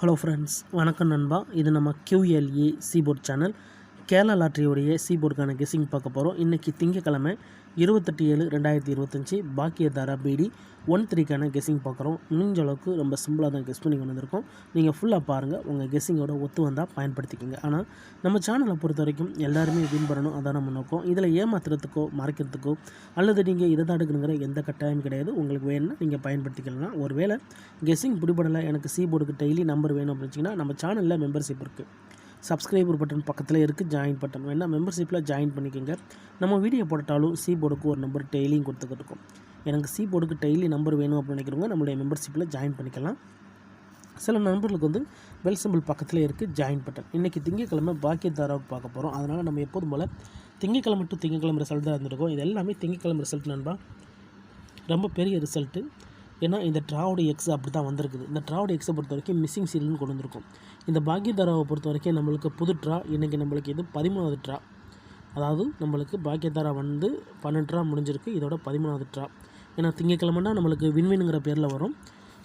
Hello friends, வணக்கம் நண்பா. இது நம்ம QLA சீபோர்ட் சேனல். கேரளா லாட்ரியோடைய சீபோர்டுக்கான கெஸ்ஸிங் பார்க்க போகிறோம். இன்றைக்கி திங்கக்கிழமை 28/7/2025 பாக்கியதாரா BD 13க்கான கெஸ்ஸிங் பார்க்குறோம். முடிஞ்ச அளவுக்கு ரொம்ப சிம்பிளாக தான் கெஸ் பண்ணி வந்திருக்கோம். நீங்கள் ஃபுல்லாக பாருங்கள், உங்கள் கெஸ்ஸிங்கோட ஒத்து வந்தால் பயன்படுத்திக்கோங்க. ஆனால் நம்ம சேனலை பொறுத்த வரைக்கும் எல்லாருமே வின் பண்ணணும், அதான் நம்ம நோக்கம். இதில் ஏமாத்துறதுக்கோ மறைக்கிறதுக்கோ அல்லது நீங்கள் இதை தான் எடுக்கணுங்கிற எந்த கட்டாயம் கிடையாது. உங்களுக்கு வேணும்னா நீங்கள் பயன்படுத்திக்கலாம். ஒருவேளை கெஸ்ஸிங் பிடிபடலை, எனக்கு சீபோர்டுக்கு டெய்லி நம்பர் வேணும் அப்படின்னு வச்சிங்கன்னா நம்ம சேனலில் மெம்பர்ஷிப் இருக்குது. சப்ஸ்கிரைபர் பட்டன் பக்கத்தில் இருக்குது, ஜாயின் பட்டன் வேணால் மெம்பர்ஷிப்பில் ஜாயின் பண்ணிக்கோங்க. நம்ம வீடியோ போட்டாலும் சீபோர்டுக்கு ஒரு நம்பர் டெய்லியும் கொடுத்துக்கிட்டு இருக்கோம். எனக்கு சீபோர்டுக்கு டெய்லி நம்பர் வேணும் அப்படின்னு நினைக்கிறவங்க நம்மளுடைய மெம்பர்ஷிப்பில் ஜாயின் பண்ணிக்கலாம். சில நண்பர்களுக்கு வந்து பெல் சிம்பிள் பக்கத்தில் இருக்குது, ஜாயின் பட்டன். இன்றைக்கி திங்கக்கிழமை பாக்கியதாராவுக்கு பார்க்க போகிறோம். அதனால் நம்ம எப்போதும் போல் திங்கக்கிழமை டு திங்கக்கிழமை ரிசல்ட் தான் இருந்திருக்கோம். இது எல்லாமே திங்கக்கிழமை ரிசல்ட் நண்பா. ரொம்ப பெரிய ரிசல்ட்டு. ஏன்னா இந்த ட்ராவோட எக்ஸ் அப்படி தான் வந்திருக்குது. இந்த ட்ராவோட எக்ஸை பொறுத்த வரைக்கும் மிஸ்ஸிங் சீரியல்னு கொண்டு வந்திருக்கும். இந்த பாக்கியதாராவை பொறுத்த வரைக்கும் நம்மளுக்கு புது ட்ரா. இன்றைக்கி நம்மளுக்கு இது 13வது ட்ரா. அதாவது நம்மளுக்கு பாக்கியதாரா வந்து 12 ட்ரா முடிஞ்சிருக்கு. இதோட 13வது ட்ரா. ஏன்னா திங்கக்கிழமைனா நம்மளுக்கு வின்வின்ங்கிற பேரில் வரும்.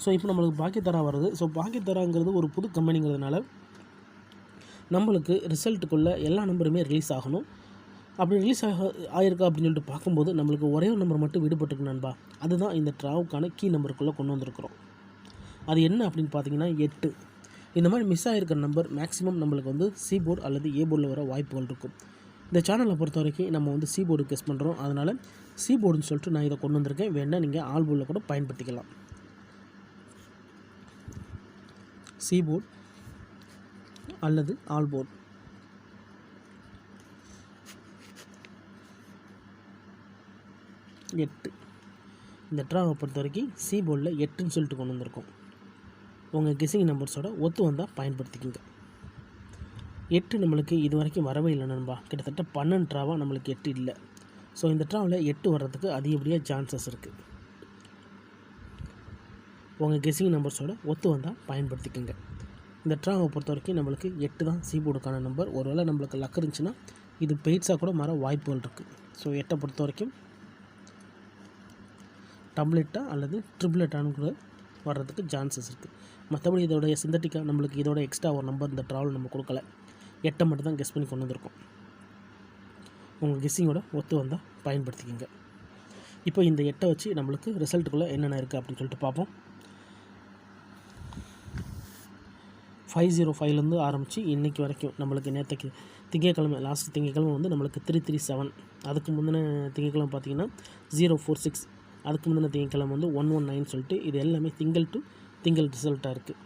ஸோ இப்போ நம்மளுக்கு பாக்கியதாரா வருது. ஸோ பாக்கியதாராங்கிறது ஒரு புது கம்பெனிங்கிறதுனால நம்மளுக்கு ரிசல்ட்டுக்குள்ளே எல்லா நம்பருமே ரிலீஸ் ஆகணும். அப்படி ரிலீஸ் ஆகிருக்கா அப்படின்னு சொல்லிட்டு பார்க்கும்போது நம்மளுக்கு ஒரே ஒரு நம்பர் மட்டும் விடுபட்டுருக்கு நண்பா. அதுதான் இந்த ட்ராவுக்கான கீ நம்பருக்குள்ளே கொண்டு வந்திருக்கிறோம். அது என்ன அப்படின்னு பார்த்தீங்கன்னா 8. இந்த மாதிரி மிஸ் ஆகிருக்கிற நம்பர் மேக்ஸிமம் நம்மளுக்கு வந்து சீபோர்டு அல்லது ஏபோர்டில் வர வாய்ப்புகள் இருக்கும். இந்த சேனலை பொறுத்த வரைக்கும் நம்ம வந்து சீபோர்டு கெஸ் பண்ணுறோம். அதனால் சீபோர்டுன்னு சொல்லிட்டு நான் இதை கொண்டு வந்திருக்கேன். வேணால் நீங்கள் ஆல் போர்டில் கூட பயன்படுத்திக்கலாம். சீபோர்டு அல்லது ஆல் போர்டு. எட்டு. இந்த ட்ராவை பொறுத்த வரைக்கும் சீபோர்டில் 8ன்னு சொல்லிட்டு கொண்டு வந்திருக்கோம். உங்கள் கெஸ்ஸிங் நம்பர்ஸோட ஒத்து வந்தால் பயன்படுத்திக்கோங்க. 8 நம்மளுக்கு இது வரைக்கும் வரவே இல்லை நண்பா. கிட்டத்தட்ட 12 ட்ராவாக நம்மளுக்கு 8 இல்லை. ஸோ இந்த ட்ராவில் 8 வர்றதுக்கு அதிகப்படியாக சான்சஸ் இருக்குது. உங்கள் கெஸ்ஸிங் நம்பர்ஸோட ஒத்து வந்தால் பயன்படுத்திக்கோங்க. இந்த ட்ராவை பொறுத்த வரைக்கும் நம்மளுக்கு 8 தான் சீபோர்டுக்கான நம்பர். ஒருவேளை நம்மளுக்கு லக் இருந்துச்சுன்னா இது பெய்ட்ஸாக கூட மாற வாய்ப்புகள் இருக்குது. ஸோ 8 பொறுத்த வரைக்கும் டபுளெட்டா அல்லது ட்ரிபிளெட்டானு கூட வர்றதுக்கு சான்சஸ் இருக்குது. மற்றபடி இதோடைய சிந்தட்டிக்காக நம்மளுக்கு இதோட எக்ஸ்ட்ரா ஒரு நம்பர் இந்த ட்ராவல் நம்ம கொடுக்கல. 8 மட்டும் தான் கெஸ் பண்ணி கொண்டு வந்திருக்கோம். உங்கள் கெஸ்ஸிங்கோட ஒத்து வந்தால் பயன்படுத்திக்கோங்க. இப்போ இந்த 8 வச்சு நம்மளுக்கு ரிசல்ட்டுக்குள்ளே என்னென்ன இருக்குது அப்படின்னு சொல்லிட்டு பார்ப்போம். 505லேருந்து ஆரம்பித்து இன்றைக்கி வரைக்கும் நம்மளுக்கு நேற்றுக்கு திங்கக்கிழமை லாஸ்ட் திங்கக்கிழமை வந்து நம்மளுக்கு 337. அதுக்கு முந்தின திங்கக்கிழமை பார்த்திங்கன்னா 046. அதுக்கு முந்தின திங்கக்கிழமை வந்து 119 சொல்லிட்டு இது எல்லாமே திங்கள் டு திங்கள் ரிசல்ட்டாக இருக்குது.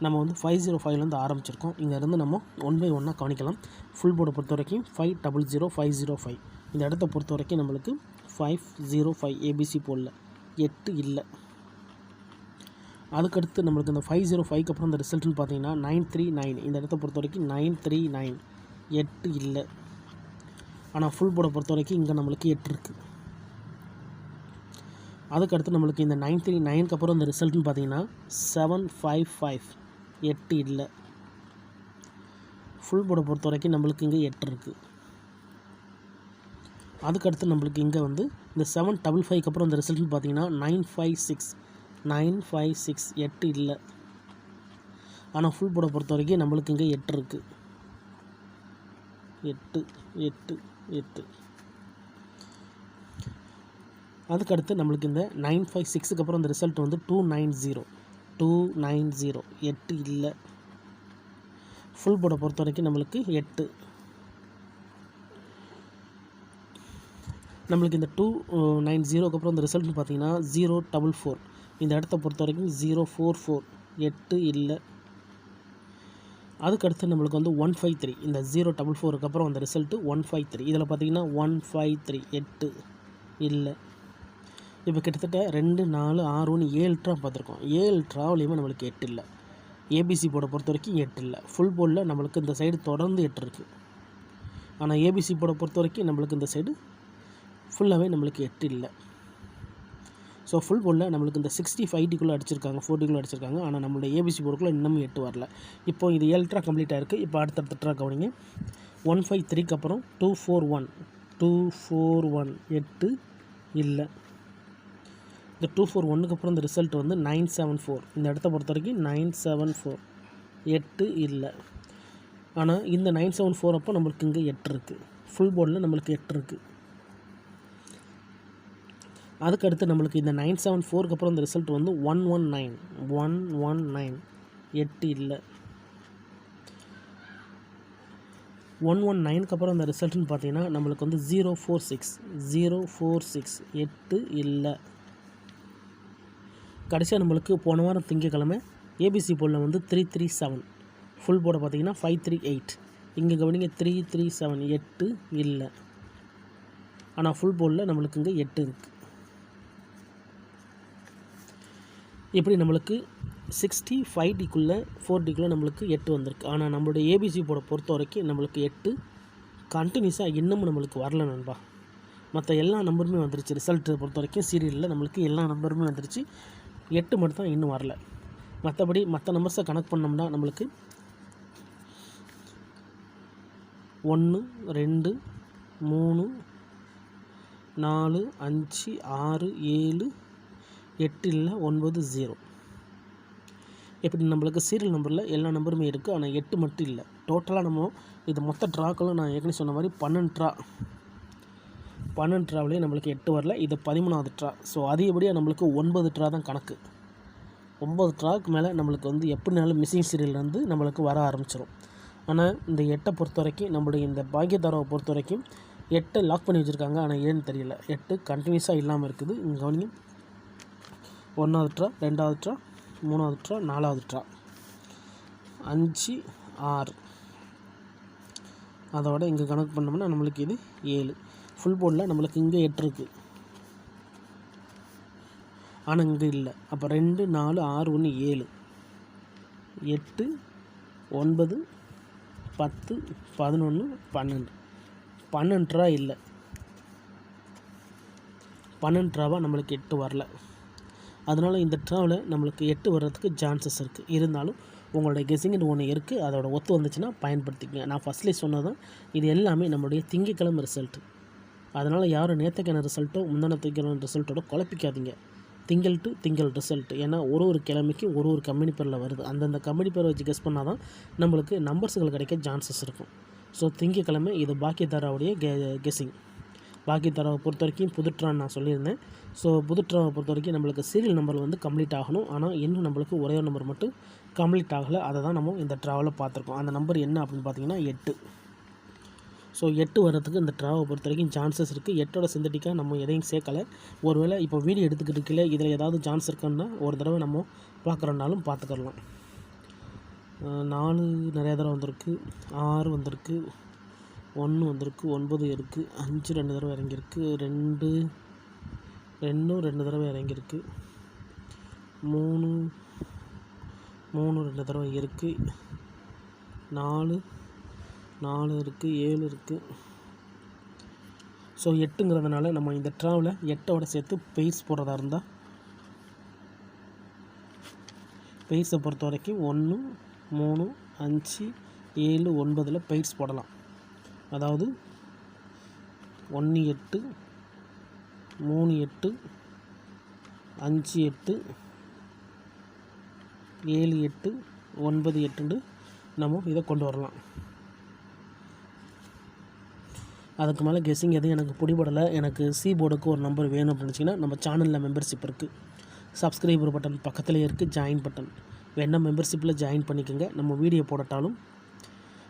நம்ம வந்து 505லேருந்து ஆரம்பிச்சிருக்கோம். இங்கேருந்து நம்ம 1 by 1 கவனிக்கலாம். ஃபுல் போர்டை பொறுத்த வரைக்கும் 500505. இந்த இடத்த பொறுத்த வரைக்கும் நம்மளுக்கு 505 ஏபிசி போடல, 8 இல்லை. அதுக்கடுத்து நம்மளுக்கு இந்த 505க்கு அப்புறம் இந்த ரிசல்ட்னு பார்த்தீங்கன்னா 939. இந்த இடத்த பொறுத்த வரைக்கும் 939, 8 இல்லை. ஆனால் ஃபுல் போர்டை பொறுத்த வரைக்கும் இங்கே நம்மளுக்கு 8 இருக்குது. அதுக்கடுத்து நம்மளுக்கு இந்த 939க்கு அப்புறம் இந்த ரிசல்ட்னு பார்த்தீங்கன்னா 755, 8 இல்லை. ஃபுல் போர்டை பொறுத்த வரைக்கும் நம்மளுக்கு இங்கே 8 இருக்குது. அதுக்கடுத்து நம்மளுக்கு இங்கே வந்து இந்த 755க்கு அப்புறம் இந்த ரிசல்ட்னு பார்த்தீங்கன்னா 956, 8 இல்லை. ஆனால் ஃபுல் போர்டை பொறுத்த வரைக்கும் நம்மளுக்கு இங்கே 8 இருக்குது. 8. அதுக்கடுத்து நம்மளுக்கு இந்த 956க்கு அப்புறம் இந்த ரிசல்ட் வந்து 290, 8 இல்லை. ஃபுல் போர்டை பொறுத்த வரைக்கும் நம்மளுக்கு 8. நம்மளுக்கு இந்த 290க்கு அப்புறம் இந்த ரிசல்ட்னு பார்த்தீங்கன்னா 044. இந்த இடத்த பொறுத்த வரைக்கும் 044, 8 இல்லை. அதுக்கடுத்து நம்மளுக்கு வந்து 153. இந்த 044க்கு அப்புறம் அந்த ரிசல்ட்டு 153. இதில் பார்த்தீங்கன்னா 153, 8 இல்லை. இப்போ கிட்டத்தட்ட 2, 4, 6, 1, 7 ட்ரா பார்த்துருக்கோம். 7 ட்ராவிலையுமே நம்மளுக்கு 8 இல்லை. ஏபிசி போர்டை பொறுத்த வரைக்கும் 8 இல்லை. ஃபுல் போர்டில் நம்மளுக்கு இந்த சைடு தொடர்ந்து 8 இருக்குது. ஆனால் ஏபிசி போர்டை பொறுத்த வரைக்கும் நம்மளுக்கு இந்த சைடு ஃபுல்லாகவே நம்மளுக்கு 8 இல்லை. ஸோ ஃபுல் போர்டில் நம்மளுக்கு இந்த 65க்குள்ளே அடிச்சிருக்காங்க, 40க்குள்ளே அடிச்சிருக்காங்க. ஆனால் நம்மளுடைய ஏபிசி போர்டுக்குள்ளே இன்னமும் 8 வரல. இப்போ இது 7 ட்ரா கம்ப்ளீட் ஆகிருக்கு. இப்போ அடுத்தடுத்த ட்ரா கவனிங்க. 153க்கு அப்புறம் 241, 8 இல்லை. இந்த 241க்கு அப்புறம் இந்த ரிசல்ட் வந்து 974. இந்த இடத்த பொறுத்த வரைக்கும் 974, 8 இல்லை. ஆனால் இந்த 974 அப்போ நம்மளுக்கு இங்கே 8 இருக்குது. ஃபுல் போர்டில் நம்மளுக்கு 8 இருக்குது. அதுக்கடுத்து நம்மளுக்கு இந்த 974க்கு அப்புறம் இந்த ரிசல்ட் வந்து 119 8 இல்லை. 119க்கு அப்புறம் அந்த ரிசல்ட்னு பார்த்தீங்கன்னா நம்மளுக்கு வந்து 046 8 இல்லை. கடைசியாக நம்மளுக்கு போன வாரம் திங்கக்கிழமை ஏபிசி போர்டில் வந்து 337, ஃபுல் போர்டை பார்த்தீங்கன்னா 538. இங்கே கவனிங்க 337 8 இல்லை. ஆனால் ஃபுல் போர்டில் நம்மளுக்கு இங்கே 8 இருக்குது. இப்படி நம்மளுக்கு 65Dக்குள்ளே 4Dக்குள்ளே நம்மளுக்கு 8 வந்திருக்கு. ஆனால் நம்மளுடைய ஏபிசி போர்டை பொறுத்த வரைக்கும் நம்மளுக்கு 8 கண்டினியூஸாக இன்னமும் நம்மளுக்கு வரல நண்பா. மற்ற எல்லா நம்பருமே வந்துருச்சு. ரிசல்ட்டை பொறுத்த வரைக்கும் சீரியலில் நம்மளுக்கு எல்லா நம்பருமே வந்துருச்சு. 8 மட்டும் தான் இன்னும் வரல. மற்றபடி மற்ற நம்பர்ஸை கனெக்ட் பண்ணோம்னா நம்மளுக்கு 1 2 3 4 5 6 7 8 இல்லை 9 0. இப்படி நம்மளுக்கு சீரியல் நம்பரில் எல்லா நம்பருமே இருக்குது. ஆனால் 8 மட்டும் இல்லை. டோட்டலாக நம்ம இது மொத்த ட்ராக்கெல்லாம் நான் ஏற்கனவே சொன்ன மாதிரி 12 ட்ராவிலே நம்மளுக்கு 8 வரல. இது 13வது ட்ரா. ஸோ அதிகப்படியாக நம்மளுக்கு 9 ட்ரா தான் கணக்கு. 9 ட்ராக்கு மேலே நம்மளுக்கு வந்து எப்படினாலும் மிஸ்ஸிங் சீரியல் வந்து நம்மளுக்கு வர ஆரம்பிச்சிடும். ஆனால் இந்த 8 பொறுத்த வரைக்கும் நம்மளுடைய இந்த பாக்கியதாராவை பொறுத்த வரைக்கும் 8 லாக் பண்ணி வச்சுருக்காங்க. ஆனால் ஏன்னு தெரியல, 8 கண்டினியூஸாக இல்லாமல் இருக்குது. இங்கே கவனிங்க, 1வது ட்ரா, 2வது ட்ரா, 3வது ட்ரா, 4வது ட்ரா, 5 6. அதோட இங்கே கணக்கு பண்ணோம்னா நம்மளுக்கு இது 7. ஃபுல் போர்டில் நம்மளுக்கு இங்கே 8 இருக்குது. ஆனால் இங்கே இல்லை. அப்போ 2 4 6 1 7 8 9 10 11 12 ட்ரா இல்லை. 12 ட்ராவாக நம்மளுக்கு 8 வரல. அதனால் இந்த ட்ராவில் நம்மளுக்கு 8 வர்றதுக்கு சான்சஸ் இருக்குது. இருந்தாலும் உங்களுடைய கெஸ்ஸிங்னு ஒன்று இருக்குது. அதோட ஒத்து வந்துச்சுன்னா பயன்படுத்திக்கங்க. நான் ஃபஸ்ட்லேயே சொன்னதான் இது எல்லாமே நம்மளுடைய திங்கக்கிழமை ரிசல்ட்டு. அதனால் யாரும் நேற்றுக்கான ரிசல்ட்டோ முந்தானத்துக்கான ரிசல்ட்டோட குழப்பிக்காதீங்க. திங்கள் டு திங்கள் ரிசல்ட்டு. ஏன்னா ஒரு கிழமைக்கு ஒரு கம்பெனி பேரில் வருது. அந்தந்த கம்பெனி பேரை வச்சு கெஸ் பண்ணால் தான் நம்மளுக்கு நம்பர்ஸுகள் கிடைக்க சான்சஸ் இருக்கும். ஸோ திங்கக்கிழமை இது பாக்கியதாராவுடைய கெஸ்ஸிங். பாக்கியதாராவை பொறுத்த வரைக்கும் புதுட்ரான்னு நான் சொல்லியிருந்தேன். ஸோ புதுட்ராவை பொறுத்த வரைக்கும் நம்மளுக்கு சீரியல் நம்பர் வந்து கம்ப்ளீட் ஆகணும். ஆனால் இன்னும் நம்மளுக்கு ஒரே ஒரு நம்பர் மட்டும் கம்ப்ளீட் ஆகலை. அதை தான் நம்ம இந்த ட்ராவலில் பார்த்துருக்கோம். அந்த நம்பர் என்ன அப்படின்னு பார்த்தீங்கன்னா 8. ஸோ 8 வர்றதுக்கு இந்த ட்ராவை பொறுத்த வரைக்கும் சான்சஸ் இருக்குது. 8ஓட சிந்தட்டிக்காக நம்ம எதையும் சேர்க்கலை. ஒருவேளை இப்போ வீடியோ எடுத்துக்கிட்டு இருக்கல இதில் ஏதாவது சான்ஸ் இருக்குன்னா ஒரு தடவை நம்ம பார்க்குறனாலும் பார்த்துக்கலாம். 4 நிறையா தடவை வந்திருக்கு, 6 வந்திருக்கு, 1 வந்திருக்கு, 9 இருக்குது, 5 2 தடவை இறங்கியிருக்கு, 2 2 தடவை இறங்கியிருக்கு, 3 2 தடவை இருக்குது, 4 இருக்குது, 7 இருக்குது. ஸோ 8ங்கிறதுனால நம்ம இந்த ட்ராவில் 8ஓட சேர்த்து பெய்ஸ் போடுறதா இருந்தால் பெய்ஸை பொறுத்த வரைக்கும் 1 3 5 7 9 பெய்ஸ் போடலாம். அதாவது 1 8 3 8 5 8 7 8 9 8 நம்ம இதை கொண்டு வரலாம். அதுக்கு மேலே கெஸ்ஸிங் எதுவும் எனக்கு பிடிபடலை. எனக்கு சி போர்டுக்கு ஒரு நம்பர் வேணும் அப்படின்னு நினச்சிங்கன்னா நம்ம சேனலில் மெம்பர்ஷிப் இருக்குது. சப்ஸ்கிரைபர் பட்டன் பக்கத்துலேயே இருக்குது, ஜாயின் பட்டன் வேணா மெம்பர்ஷிப்பில் ஜாயின் பண்ணிக்கோங்க. நம்ம வீடியோ போடட்டாலும்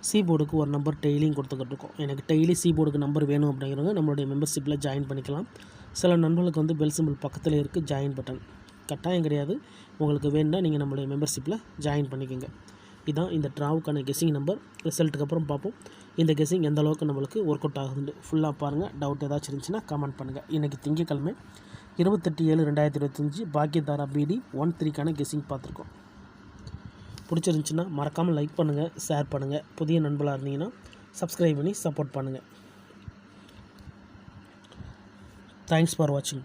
சி போர்டுக்கு ஒரு நம்பர் டெய்லியும் கொடுத்துக்கிட்டு இருக்கோம். எனக்கு டெய்லி சி போர்டுக்கு நம்பர் வேணும் அப்படிங்கிறவங்க நம்மளுடைய மெம்பர்ஷிப்பில் ஜாயின் பண்ணிக்கலாம். சில நண்பர்களுக்கு வந்து பெல் சிம்பிள் பக்கத்தில் இருக்குது, ஜாயின் பட்டன் கட்டாயம் கிடையாது. உங்களுக்கு வேணுன்னா நீங்கள் நம்மளுடைய மெம்பர்ஷிப்பில் ஜாயின் பண்ணிக்கோங்க. இதுதான் இந்த ட்ராவுக்கான கெஸ்ஸிங் நம்பர். ரிசல்ட்டுக்கு அப்புறம் பார்ப்போம் இந்த கெஸ்ஸிங் எந்த அளவுக்கு நம்மளுக்கு ஒர்க் அவுட் ஆகுதுன்னு. ஃபுல்லாக பாருங்கள். டவுட் ஏதாச்சும் இருந்துச்சுன்னா கமெண்ட் பண்ணுங்கள். இன்றைக்கி திங்கக்கிழமை 28/7/2025 பாக்கியதாரா BD 13க்கான கெஸ்ஸிங் பார்த்துருக்கோம். பிடிச்சிருந்துச்சின்னா மறக்காமல் லைக் பண்ணுங்கள், ஷேர் பண்ணுங்கள். புதிய நண்பர்களாக இருந்தீங்கன்னா சப்ஸ்கிரைப் பண்ணி சப்போர்ட் பண்ணுங்கள். தேங்க்ஸ் ஃபார் வாட்சிங்.